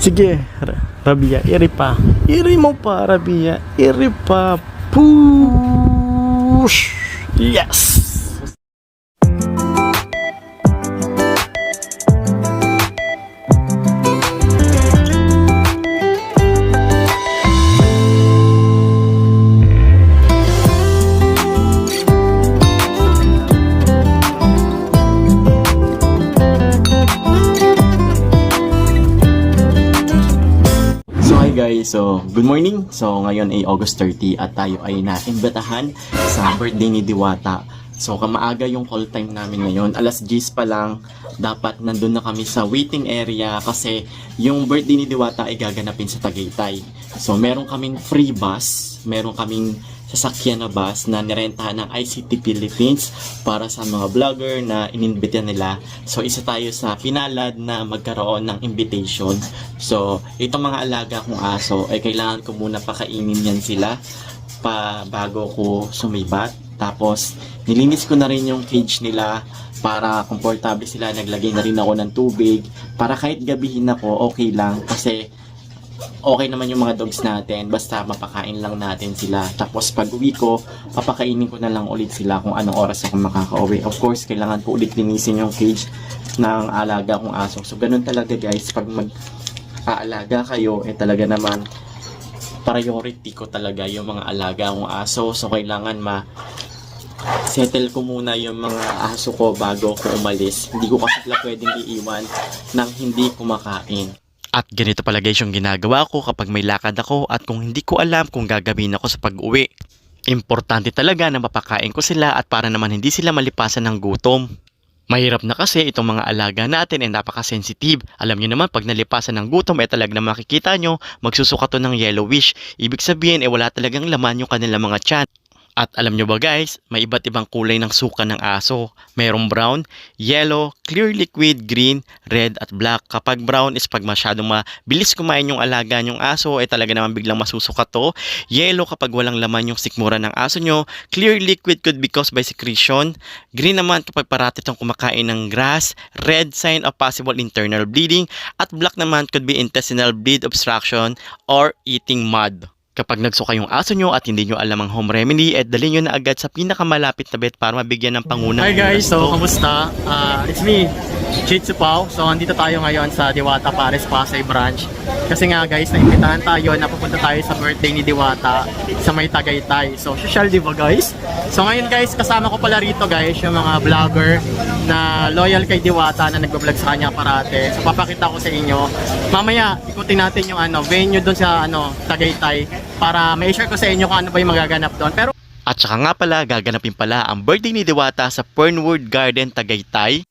Sige, Rabia, iri pa. Iri mo pa, Rabia. Iri pa. Push! Yes! Guys, so good morning. So ngayon ay August 30 at tayo ay naimbitahan sa birthday ni Diwata. So kamaaga yung call time namin ngayon. Alas 10 pa lang, dapat nandun na kami sa waiting area kasi yung birthday ni Diwata ay gaganapin sa Tagaytay. So meron kaming free bus, meron kaming sasakyan na bus na nirentahan ng ICT Philippines para sa mga vlogger na inimbita nila. So isa tayo sa pinalad na magkaroon ng invitation. So itong mga alaga kong aso ay kailangan ko muna pakainin yan sila bago ko sumibat. Tapos nilinis ko na rin yung cage nila para komportable sila. Naglagay na rin ako ng tubig para kahit gabihin ako okay lang kasi okay naman yung mga dogs natin, basta mapakain lang natin sila. Tapos pag uwi ko, papakainin ko na lang ulit sila kung anong oras ako makaka-uwi. Of course, kailangan ko ulit linisin yung cage ng alaga kong aso. So ganun talaga guys, pag mag-aalaga kayo, talaga naman priority ko talaga yung mga alaga kong aso. So kailangan settle ko muna yung mga aso ko bago ko umalis. Hindi ko kasi sila pwedeng iiwan nang hindi kumakain. At ganito pala guys yung ginagawa ko kapag may lakad ako at kung hindi ko alam kung gagawin ako sa pag-uwi. Importante talaga na mapakain ko sila at para naman hindi sila malipasan ng gutom. Mahirap na kasi itong mga alaga natin ay napaka-sensitive. Alam nyo naman pag nalipasan ng gutom talaga na makikita nyo magsusuka to ng yellowish. Ibig sabihin wala talagang laman yung kanilang mga tiyan. At alam nyo ba guys, may iba't ibang kulay ng suka ng aso. Mayroong brown, yellow, clear liquid, green, red at black. Kapag brown is pag masyadong mabilis kumain yung alaga nyong aso talaga naman biglang masusuka to. Yellow kapag walang laman yung sikmura ng aso nyo. Clear liquid could be caused by secretion. Green naman kapag parati itong kumakain ng grass. Red, sign of possible internal bleeding. At black naman could be intestinal bleed obstruction or eating mud. Kapag nagsuka yung aso nyo at hindi nyo alam ang home remedy, dalhin nyo na agad sa pinakamalapit na vet para mabigyan ng pangunang. Hi guys, so kamusta? It's me, Chitsu Pao. So andito tayo ngayon sa Diwata Pares Pasay branch. Kasi nga guys, naimbitahan tayo na pupunta tayo sa birthday ni Diwata sa may Tagaytay. So social diba guys? So ngayon guys, kasama ko pala rito guys yung mga vlogger na loyal kay Diwata na nagbablog sa kanya parate. So papakita ko sa inyo. Mamaya ikutin natin yung venue doon sa Tagaytay para ma-share ko sa inyo kung ano ba yung magaganap doon. Pero at saka nga pala, gaganapin pala ang birthday ni Diwata sa Fernwood Garden Tagaytay.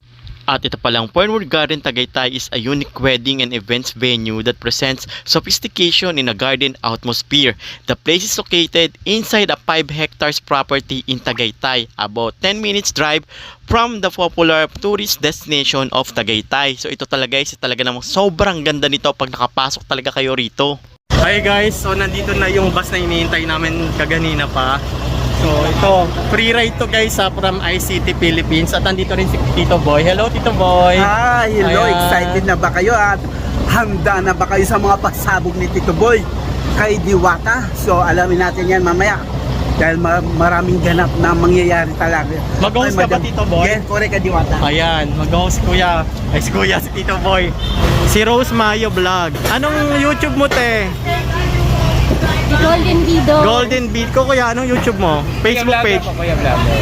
At ito palang Fernwood Garden Tagaytay is a unique wedding and events venue that presents sophistication in a garden atmosphere. The place is located inside a 5 hectares property in Tagaytay, about 10 minutes drive from the popular tourist destination of Tagaytay. So ito talaga guys, talaga namang sobrang ganda nito pag nakapasok talaga kayo rito. Hi guys, so nandito na yung bus na hinihintay namin kaganina pa. So ito, free ride to guys from ICT Philippines at nandito rin si Tito Boy. Hello Tito Boy! Hi, hello! Ayan. Excited na ba kayo at handa na ba kayo sa mga pasabog ni Tito Boy kay Diwata? So alamin natin yan mamaya dahil maraming ganap na mangyayari talaga. Mag-host ka ba Tito Boy? Yes, correct ka Diwata. Ayan, mag-host si Kuya. Ay si Kuya, si Tito Boy. Si Rose Mayo Vlog. Anong YouTube mo te? Golden Bido. Golden Beat ko kuya, anong YouTube mo? Facebook page?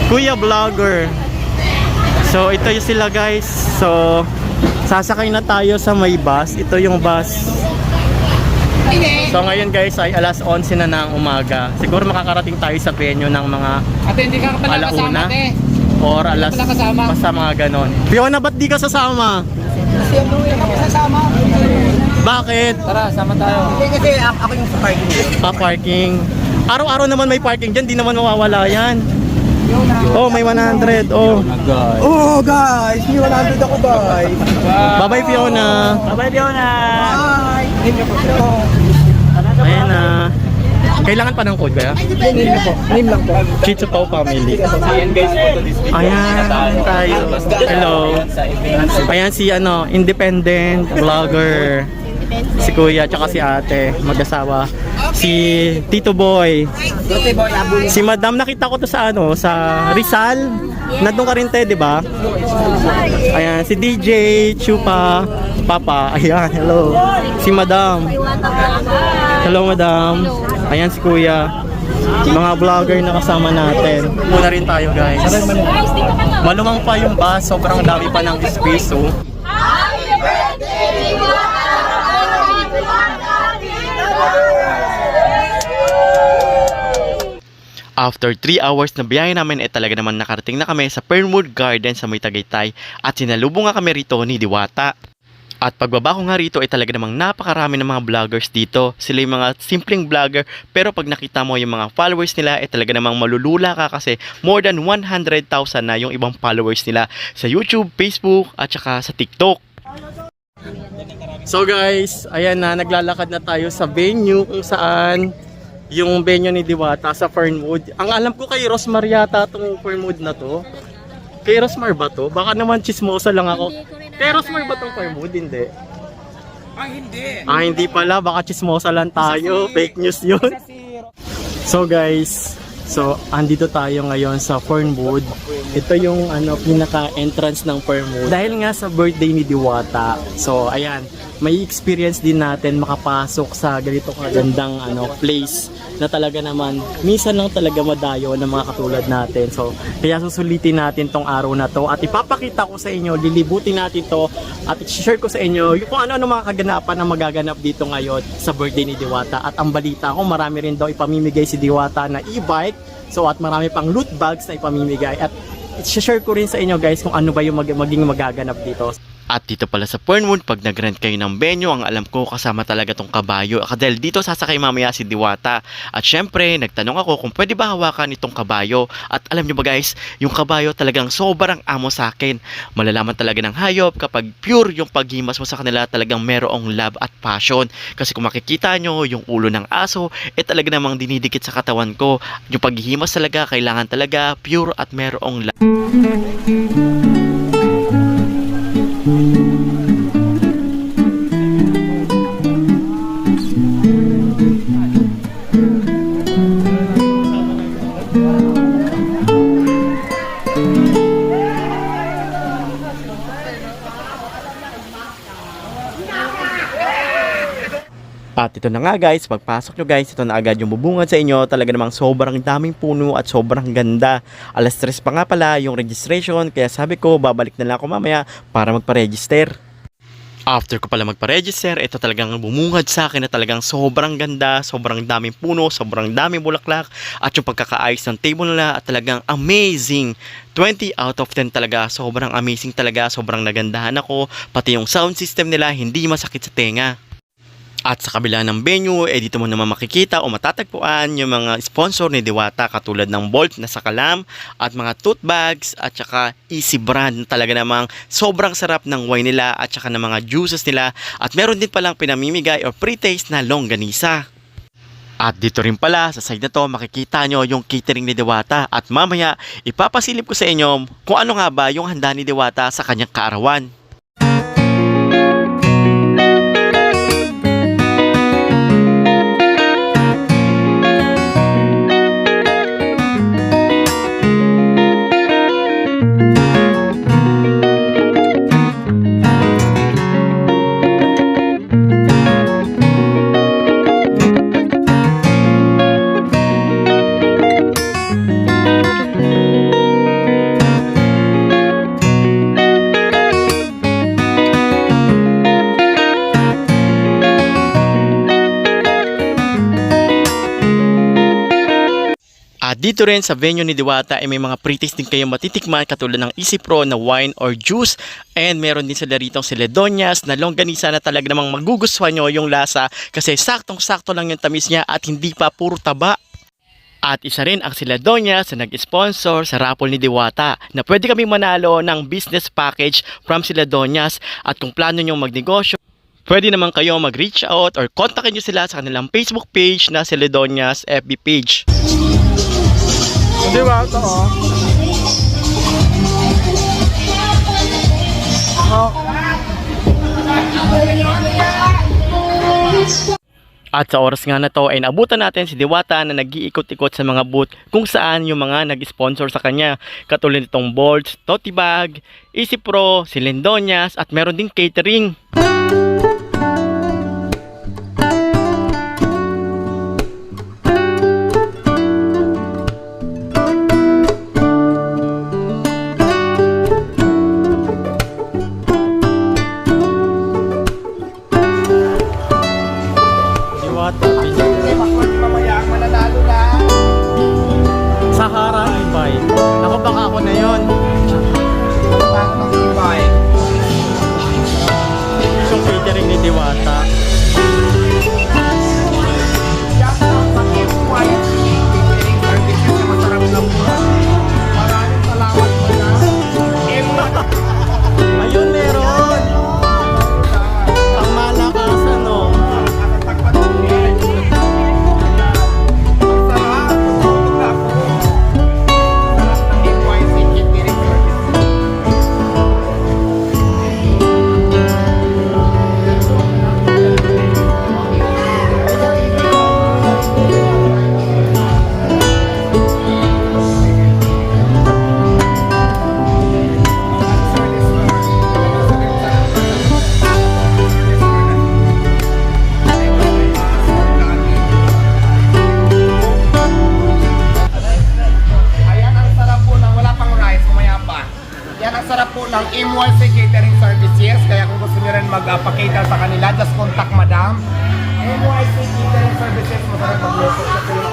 Kuya Vlogger. So ito yung sila guys. So sasakay na tayo sa may bus. Ito yung bus. So ngayon guys ay alas 11 na ng umaga. Siguro makakarating tayo sa venue ng mga alauna or alas basta mga ganon. Fiona, ba't di ka sasama? Kasi ano yung kasama? Bakit? Tara, sama tayo. Kasi ako yung sa parking. Parking. Araw-araw naman may parking dyan, di naman mawawala yan. Oh, may 100. Oh. Oh guys, may 100 ako guys. Bye-bye Fiona. Bye Fiona. Bye. Ayan na. Kailangan pa ng code kaya? Name po. Name lang po. Chitsu Pao Family. Ayan guys, photo display. Ayan tayo. Hello. Ayan si independent vlogger. Si kuya tsaka si ate, mag-asawa. Si Tito Boy. Si Madam, nakita ko to sa ano, sa Rizal. Nandun ka rin te, di ba? Ayan, si DJ, Chupa, Papa. Ayan, hello. Si Madam. Hello, Madam. Ayan si kuya. Mga vlogger na kasama natin. Muna rin tayo, guys. Malumang pa yung bus, sobrang dami pa ng space, oh. After 3 hours na biyahe namin talaga naman nakarating na kami sa Fernwood Garden sa May Tagaytay at sinalubong nga kami rito ni Diwata. At pagbaba ko nga rito talaga namang napakarami ng mga vloggers dito. Sila yung mga simpleng vlogger pero pag nakita mo yung mga followers nila talaga namang malulula ka kasi more than 100,000 na yung ibang followers nila sa YouTube, Facebook at saka sa TikTok. So guys, ayan na, naglalakad na tayo sa venue kung saan yung venue ni Diwata sa Fernwood. Ang alam ko kay Rosmar yata itong Fernwood na to. Kay Rosmar ba to? Baka naman chismosa lang ako. Kay Rosmar ba itong Fernwood? Hindi. Hindi pala. Baka chismosa lang tayo. Fake news yun. So guys, andito tayo ngayon sa Fernwood. Ito yung pinaka-entrance ng Fernwood. Dahil nga sa birthday ni Diwata. So ayan, may experience din natin makapasok sa ganito kagandang place na talaga naman minsan lang talaga madayo ng mga katulad natin. So kaya susulitin natin tong araw na to at ipapakita ko sa inyo, lilibutin natin to at i-share ko sa inyo kung ano mga kaganapan na magaganap dito ngayon sa birthday ni Diwata. At ang balita ko, marami rin daw ipamimigay si Diwata na e-bike. So at marami pang loot bags na ipamimigay at i-share ko rin sa inyo guys kung ano ba yung maging magaganap dito. At dito pala sa Fernwood, pag nag-rent kayo ng venue, ang alam ko kasama talaga tong kabayo. Dahil dito sasakay mamaya si Diwata. At syempre, nagtanong ako kung pwede ba hawakan itong kabayo. At alam nyo ba guys, yung kabayo talagang sobrang amo sa akin. Malalaman talaga ng hayop kapag pure yung paghimas mo sa kanila, talagang merong love at passion. Kasi kung makikita nyo, yung ulo ng aso, talaga namang dinidikit sa katawan ko. Yung paghihimas talaga, kailangan talaga pure at merong love. At ito na nga guys, pagpasok nyo guys, ito na agad yung bubungad sa inyo. Talaga namang sobrang daming puno at sobrang ganda. Alas 3 pa nga pala yung registration, kaya sabi ko babalik na lang ako mamaya para magpa-register. After ko pala magpa-register, ito talagang bumungad sa akin na talagang sobrang ganda, sobrang daming puno, sobrang daming bulaklak, at yung pagkakaayos ng table nila at talagang amazing. 20 out of 10 talaga, sobrang amazing talaga, sobrang nagandahan ako, pati yung sound system nila hindi masakit sa tenga. At sa kabila ng venue, dito mo naman makikita o matatagpuan yung mga sponsor ni Diwata katulad ng Bolt na sa Kalam at mga tote bags at saka Easy brand. Talaga namang sobrang sarap ng wine nila at saka ng mga juices nila at meron din palang pinamimigay o pre-taste na longganisa. At dito rin pala sa side na to makikita nyo yung catering ni Diwata at mamaya ipapasilip ko sa inyo kung ano nga ba yung handa ni Diwata sa kanyang kaarawan. At dito rin sa venue ni Diwata ay may mga pre-taste din kayo matitikman katulad ng Easy Pro na wine or juice. And meron din sila rito Celedonias na longganisa na talaga namang magugustuhan nyo yung lasa kasi saktong-sakto lang yung tamis niya at hindi pa puro taba. At isa rin ang Celedonias na nag-sponsor sa raffle ni Diwata na pwede kaming manalo ng business package from Celedonias. At kung plano nyo magnegosyo, pwede naman kayo mag-reach out or kontakin nyo sila sa kanilang Facebook page na Celedonias FB page. Diba ito At sa oras nga na to ay naabutan natin si Diwata na nag-iikot-ikot sa mga booth kung saan yung mga nag-sponsor sa kanya. Katulad nitong Bolts, Tote Bag, Easy Pro, si Lindonias at meron ding catering. Diwata, Mamaya ang mananalo na. Sahara invite. Ako baka ako na yon. Bago ng invite. Yung catering ni Diwata. Shout out sa FYC catering services na masarap na buwan. Maraming salamat po na. Ayun, meron. Ang malakasan, no? Ng M1C Catering Services, kaya kung gusto nyo rin mag-cater sa kanila, just contact Madam. M1C Catering Services, masarap magluto sa tuloy.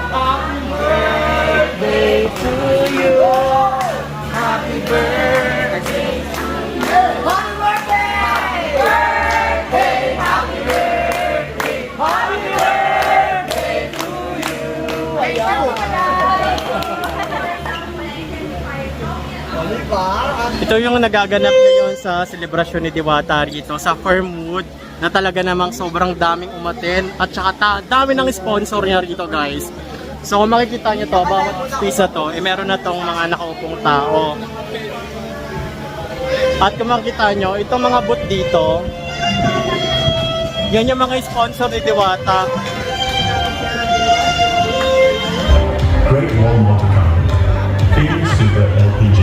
Happy birthday to you. Happy birthday to you. Happy birthday! Birthday! Happy birthday! Happy birthday to you. Ayan. Ito yung nagaganap ngayon sa selebrasyon ni Diwata rito sa Firmwood na talaga namang sobrang daming umaten at saka dami ng sponsor niya rito, guys. So kung makikita nyo to, bawat space na to, meron na tong mga nakaupong tao. At kung makikita nyo, itong mga booth dito, yan yung mga sponsor ni Diwata. Great Wall Motor Company, Feeding Super LPG,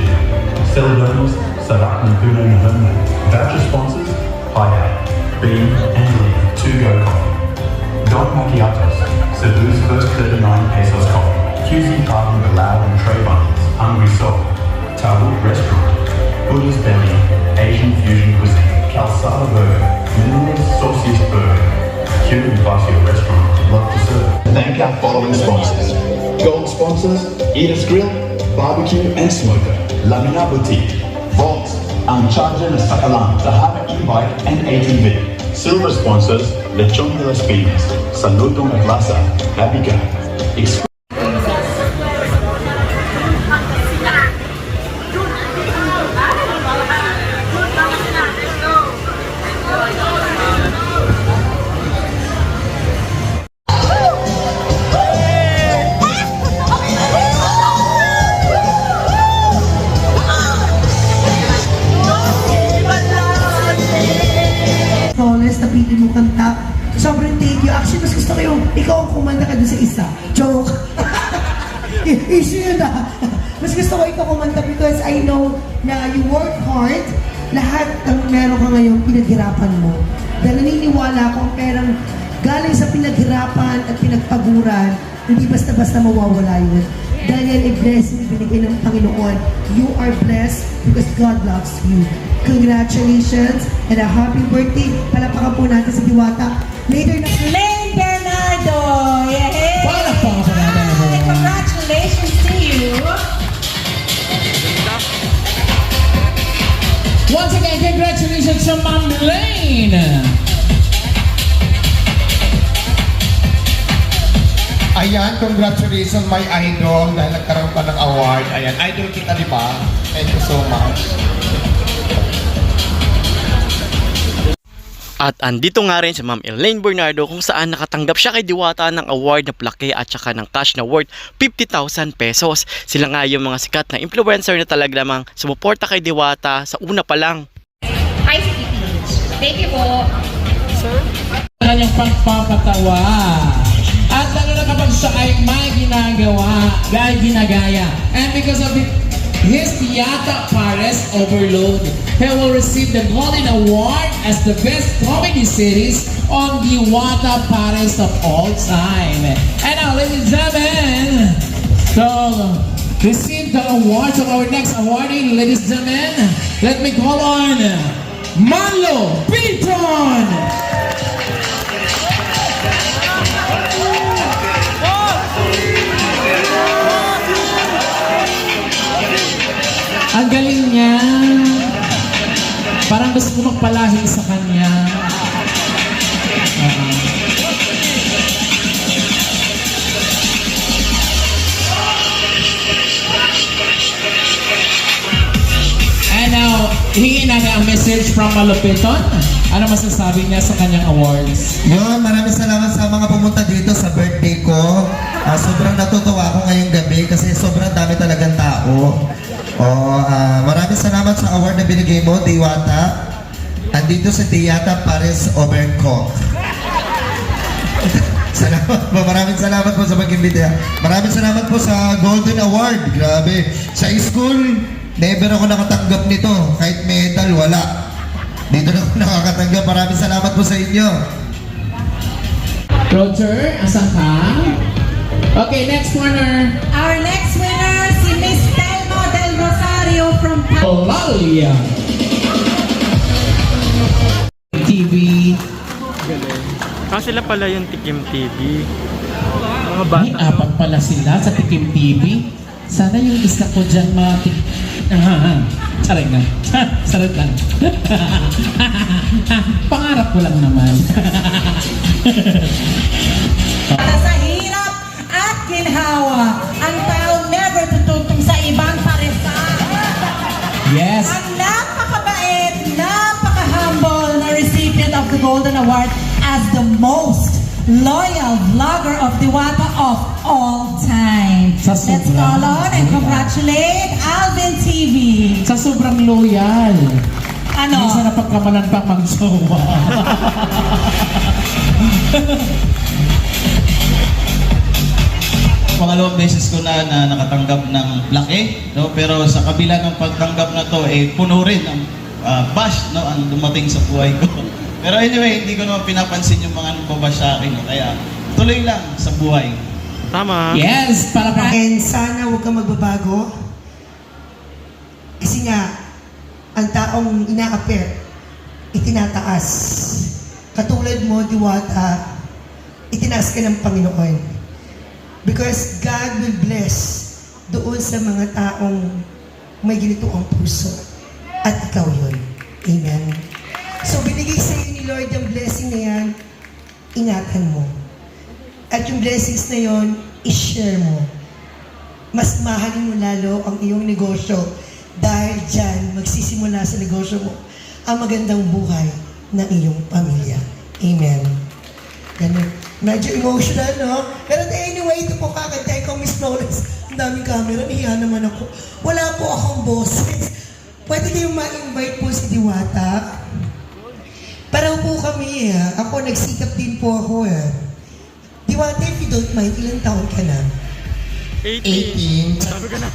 Celadon's Sarat Naguno Nahumna, Voucher Sponsors, Hideout, Beam and Lee, 2Go Coffee, Don Macchiatos, Cebu's first 39 pesos coffee, QZ Party Bilal and Trey Bunnies, Hungry Soul, Tawut Restaurant, Buddha's Belly, Asian Fusion Cuisine, Calzada Burger, Minerals Sauciest Burger, Cuban Basio Restaurant, love to serve. Thank our following sponsors. Gold sponsors, Eaters Grill, Barbecue and Smoker, Lamina Boutique, Vault, Uncharger na Sakalan, Tahara E-Bike and ATV. Silver sponsors, Lechon de las Pinas, Salutong Atlasa, Habiga, flawless na pili mo kanta. Sobrang thank you. Actually, mas gusto ko yung ikaw ang kumanta ka dun sa isa. Joke. Issue yun na. Mas gusto ko ikaw kumanta because I know na you work hard. Lahat ng meron ka ngayon, pinaghirapan mo. Dahil naniniwala ko ang perang galing sa pinaghirapan at pinagpaguran, hindi basta-basta mawawala yun. Dahil yan ay blessing binigay ng Panginoon. You are blessed because God loves you. Congratulations and a happy birthday. Palapakan po natin sa Diwata. Later na. Lane Bernardo! Yay! Palapakan po natin. Congratulations to you! Once again, congratulations to Ma'am Lane! Ayan, congratulations my idol dahil nagkaroon ka ng award. Ayan, idol kita, di ba? Thank you so much. At andito nga rin si Ma'am Elaine Bernardo kung saan nakatanggap siya kay Diwata ng award na plaque at saka ng cash na worth 50,000 pesos. Sila nga yung mga sikat na influencer na talaga namang sumuporta kay Diwata sa una pa lang. Hi, Stevie! Thank you po. Kanyang pagpapatawa. At lalo na kapag siya ay may ginagaya. And because of his Yata Pares Overload, he will receive the Golden Award as the best comedy series on the Yata Pares of all time. And now, ladies and gentlemen, so receive the awards of our next awardee, ladies and gentlemen. Let me call on Marlo Pinton. Ang galing niya. Parang gusto ko magpalahi sa kanya. And now, hingin natin ang message from Malupiton. Ano masasabi niya sa kanyang awards? Yun, maraming salamat sa mga pumunta dito sa birthday ko. Sobrang natutuwa ako ngayong gabi kasi sobrang dami talagang tao. Maraming salamat sa award na binigay mo, Diwata. Andito sa Yata Pares Overcook. Salamat po, maraming salamat po sa pag-imbita. Maraming salamat po sa Golden Award. Grabe. Sa school, never ako nakatanggap nito. Kahit medal, wala. Dito na ako nakakatanggap. Maraming salamat po sa inyo. Roger, asan ka? Okay, next winner. Our next winner, si Miss Telma Del Rosario from Olalia TV. Sila pala yung Tikim TV. Mga Ay, apat pala sila sa Tikim TV. Sana yung isa ko dyan Saray lang. Saray lang. Pangarap ko lang naman. Sa hirap at ginhawa, ang tao never tututong sa ibang paresa. Yes. Ang napakabait, napaka-humble na recipient of the Golden Award as the most loyal vlogger of Diwata of all time. Sa Let's sobrang- call on and congratulate Alvin TV. Sa sobrang loyal. Ano? Minsan na pagkamalan pang magsawa. Pangalawang beses ko na nakatanggap ng laki, no? Pero sa kabila ng pagtanggap na to, puno rin ang bash, no? Ang dumating sa buhay ko. Pero anyway, hindi ko naman pinapansin yung mga nagbabash sa akin, no? Kaya tuloy lang sa buhay. Tama. Yes, para pa. And sana huwag kang magbabago. Kasi nga, ang taong ina-appear, itinataas. Katulad mo, Diwata, itinaas ka ng Panginoon. Because God will bless doon sa mga taong may ganito ang puso. At ikaw yun. Amen. So binigay sa iyo ni Lord yung blessing na yan, ingatan mo. At yung blessings na yon, i-share mo. Mas mahalin mo lalo ang iyong negosyo dahil dyan magsisimula sa negosyo mo ang magandang buhay ng iyong pamilya. Amen. Ganun. Medyo emotional, no? Pero anyway, ito po kakantay ko, Miss Flores. Ang daming camera, nahiya naman ako. Wala po akong boses. Pwede kayong ma-invite po si Diwata. Paraw po kami, Ako, nagsikap din po ako, Diwata, if you don't mind, ilang taon ka na? 18. Sabi ko na.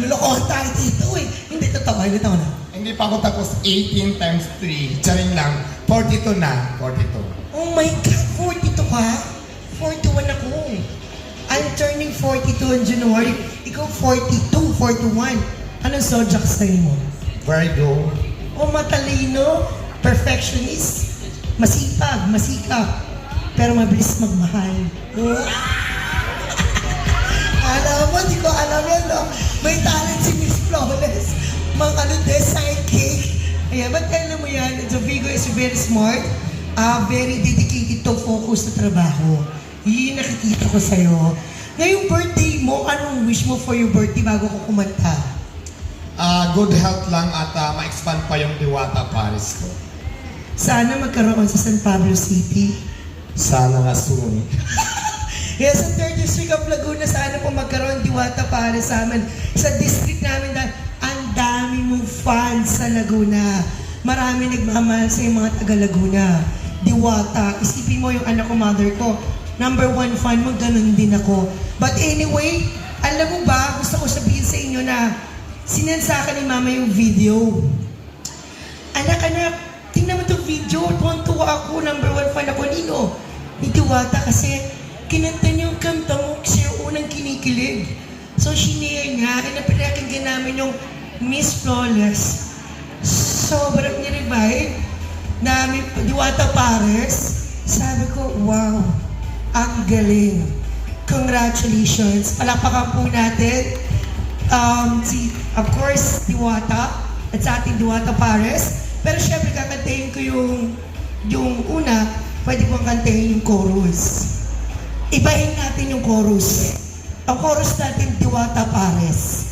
Lulukohan tayo dito, Hindi, totoo, ilang taon na? Hindi pa ako tapos 18 times 3. Charing lang. 42 na. 42. Oh my God, 42 ka? 41 ako. I'm turning 42 in January. Ikaw 42, 41. Anong zodiac sign mo? Virgo. Oh, matalino, perfectionist, masipag, masikap, pero mabilis magmahal. Alam mo, di ko alam yan, no? May talent si Miss Flawless. Mga sidekick. Ayan, ba't kailan mo yan? The Vigo is very smart. Very dedicated to focus sa trabaho. Yun yung nakikita ko sa'yo. Ngayong birthday mo, anong wish mo for your birthday bago ko kumanta? Good health lang at ma-expand pa yung Diwata Paris ko. Sana magkaroon sa San Pablo City. Sana nga soon. Yes, sa 3rd District of Laguna, sana po magkaroon Diwata Paris sa amin. Sa district namin dahil ang dami mong fans sa Laguna. marami nagmamahal sa mga taga Laguna. Diwata, isipin mo yung anak ko, mother ko. Number 1 fan mo, ganun din ako. But anyway, alam mo ba, gusto ko sabihin sa inyo na sinend sa akin ni Mama yung video. Anak, tingnan mo itong video. Tuwan-tuwa ako, number 1 fan ako. Nino, ni Diwata kasi kinanta niyo yung kanta mo kasi yung unang kinikilig. So, shinare niya. Pinapinakinggan namin yung Miss Flawless. Sobrang nirevive na may Diwata Pares. Sabi ko, wow, ang galing. Congratulations. Palakpakan po natin of course, Diwata at sa ating Diwata Pares. Pero syempre, kakantahin ko yung una, pwede kong kantahin yung chorus. Ibahin natin yung chorus. Ang chorus natin, Diwata Pares.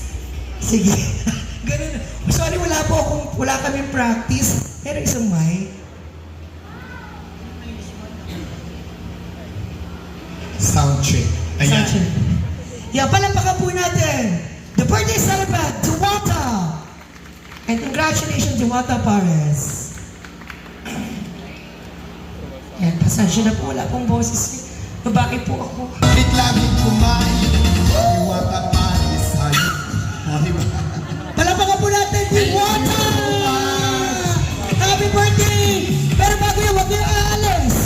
Sige. Ganun. Sorry, wala kaming practice. Pero isang mic. Sound check. Ayan. Yeah, palampakan po natin. The birthday celebrant, Diwata. And congratulations, Diwata Pares. Yan, pasensya na po. Wala pong boses. Babae po ako. Bit laging kumain. Diwata Pares sa'yo. O, diba? Palampakan po natin, Diwata! Happy birthday! Pero bago yun, huwag kayong aalis.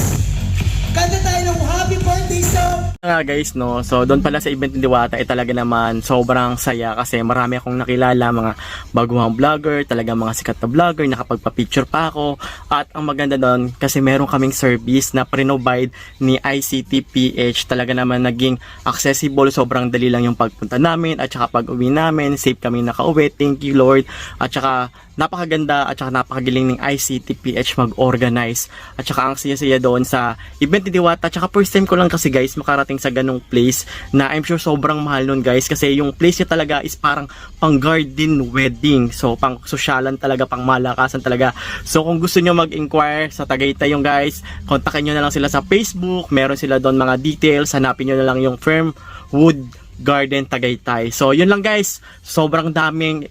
Kanta tayo ng happy birthday song. Nga guys, no, so doon pala sa event ni Diwata ay talaga naman sobrang saya kasi marami akong nakilala, mga baguhang vlogger, talaga mga sikat na vlogger, nakapagpa-picture pa ako. At ang maganda doon kasi meron kaming service na provide ni ICT-PH, talaga naman naging accessible, sobrang dali lang yung pagpunta namin at saka pag-uwi namin, safe kami nakauwi, thank you Lord. At saka napakaganda at saka napakagaling ng ICT-PH mag-organize at saka ang saya-saya doon sa event ni Diwata. At saka first time ko lang kasi guys makarating sa ganung place na I'm sure sobrang mahal nun guys kasi yung place niya talaga is parang pang garden wedding, so pang sosyalan talaga, pang malakasan talaga. So kung gusto nyo mag-inquire sa Tagaytay yung guys, kontakin nyo na lang sila sa Facebook, meron sila doon mga details, hanapin nyo na lang yung Firmwood Garden Tagaytay. So yun lang guys, sobrang daming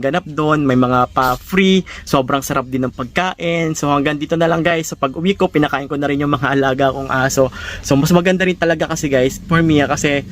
ganap doon, may mga pa free, sobrang sarap din ng pagkain. So hanggang dito na lang guys, sa pag-uwi ko pinakain ko na rin yung mga alaga kong aso. So mas maganda rin talaga kasi guys for me kasi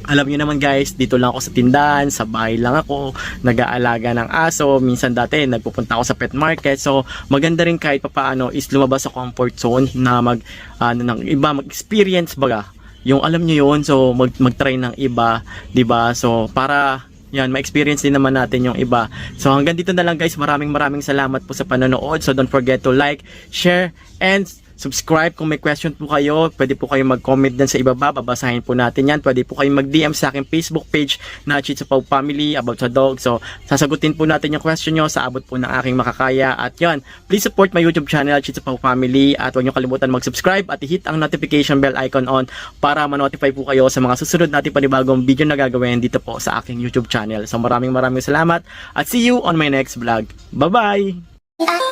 alam niyo naman guys, dito lang ako sa tindahan, sa bahay lang ako, nag-aalaga ng aso. Minsan dati nagpupunta ako sa pet market. So maganda rin kahit papaano is lumabas sa comfort zone na mag-experience baga. Yung alam niyo yun, so mag-try ng iba, 'di ba? So para yan, ma-experience din naman natin yung iba. So hanggang dito na lang guys, maraming salamat po sa panonood. So don't forget to like, share, and subscribe. Kung may question po kayo, pwede po kayo mag-comment din sa ibaba, babasahin po natin yan. Pwede po kayo mag-DM sa aking Facebook page na Chitsa Pau Family about sa dog. So sasagutin po natin yung question nyo sa abot po ng aking makakaya. At yun, please support my YouTube channel Chitsa Pau Family at huwag nyo kalimutan mag-subscribe at i-hit ang notification bell icon on para ma-notify po kayo sa mga susunod natin panibagong video na gagawin dito po sa aking YouTube channel. So maraming salamat at see you on my next vlog. Bye-bye!